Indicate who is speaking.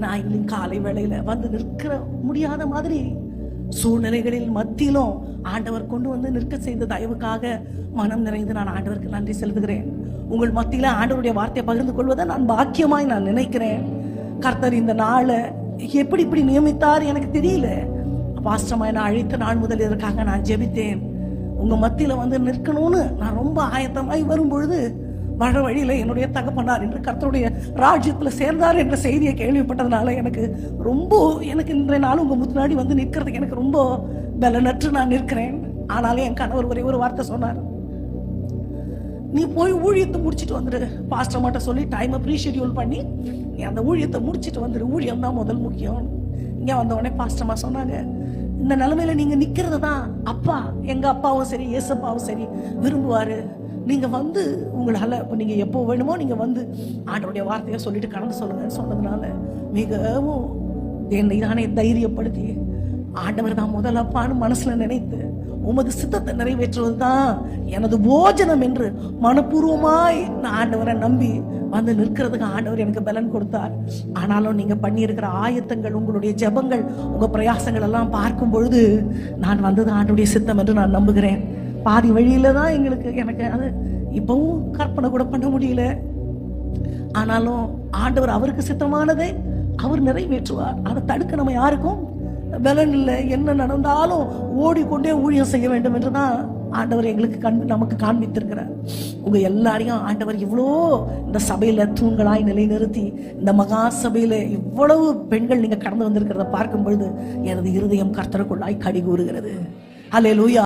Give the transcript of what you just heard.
Speaker 1: நாய்களின் காலை வேளையில வந்து நிற்கிற முடியாத மாதிரி சூழ்நிலைகளில் மத்தியிலும் ஆண்டவர் கொண்டு வந்து நிற்க செய்த தயவுக்காக மனம் நிறைந்து நான் ஆண்டவருக்கு நன்றி செலுத்துகிறேன். உங்கள் மத்தியில ஆண்டவருடைய வார்த்தையை பகிர்ந்து கொள்வதை நான் பாக்கியமாய் நான் நினைக்கிறேன். கர்த்தர் இந்த நாளை எப்படி இப்படி நியமித்தார் எனக்கு தெரியல. பாஸ்டமாய் நான் அழைத்த நாள் முதல் இதற்காக நான் ஜெபித்தேன். உங்க மத்தியில வந்து நிற்கணும்னு நான் ரொம்ப ஆயத்தமாய் வரும்பொழுது வழ வழியில என்னுடைய தகப்பனார் என்று கர்த்தருடைய ராஜ்யத்துல சேர்ந்தார் என்ற செய்தியை கேள்விப்பட்டதுனால எனக்கு இன்றைய நாள் உங்க முன்னாடி வந்து நிற்கிறதுக்கு எனக்கு ரொம்ப பலனற்று நான் நிற்கிறேன். ஆனாலும் என் கணவர் ஒரே ஒரு வார்த்தை சொன்னார், நீ போய் ஊழியத்தை முடிச்சுட்டு வந்துடு. பாஸ்டர் மட்டும் சொல்லி டைமை ப்ரீஷெடியூல் பண்ணி நீ அந்த ஊழியத்தை முடிச்சுட்டு வந்துடு, ஊழியம் தான் முதல் முக்கியம். இங்க வந்த உடனே பாஸ்டர்மா சொன்னாங்க, இந்த நிலைமையில நீங்க நிக்கிறது தான் அப்பா, எங்க அப்பாவும் சரி ஏசப்பாவும் சரி விரும்புவாரு. நீங்க வந்து உங்களால நீங்க எப்போ வேணுமோ நீங்க வந்து ஆண்டவருடைய வார்த்தையை சொல்லிட்டு கடந்து சொல்லுங்கன்னு சொன்னதுனால மிகவும் என்னை தானே தைரியப்படுத்தி ஆண்டவர் தான் முதல் அப்பான்னு மனசுல நினைத்து உமது சித்தத்தை நிறைவேற்றுவதுதான் எனது போஜனம் என்று மனப்பூர்வமாய் நான் ஆண்டவரை நம்பி வந்து நிற்கிறதுக்கு ஆண்டவர் எனக்கு பலன் கொடுத்தார். ஆனாலும் நீங்க பண்ணியிருக்கிற ஆயத்தங்கள், உங்களுடைய ஜெபங்கள், உங்க பிரயாசங்கள் எல்லாம் பார்க்கும் பொழுது நான் வந்தது ஆண்டவருடைய சித்தம் என்று நான் நம்புகிறேன். பாதி வழியில தான் எனக்கு அது இப்பவும் கற்பனை கூட பண்ண முடியல. ஆனாலும் ஆண்டவர் அவருக்கு சித்தமானதை அவர் நிறைவேற்றுவார். அதை தடுக்க நம்ம யாருக்கும் பலன் இல்லை. என்ன நடந்தாலும் ஓடிக்கொண்டே ஊழியம் செய்ய வேண்டும் என்றுதான் ஆண்டவர் எங்களுக்கு நமக்கு காண்பித்திருக்கிறார். உங்க எல்லாரையும் ஆண்டவர் இவ்வளோ இந்த சபையில தூண்களாய் நிலைநிறுத்தி இந்த மகா சபையில இவ்வளவு பெண்கள் நீங்க கடந்து வந்திருக்கிறத பார்க்கும் பொழுது எனது இருதயம் கர்த்தருக்குள்ளாய் கடி கூறுகிறது. அல்லேலூயா.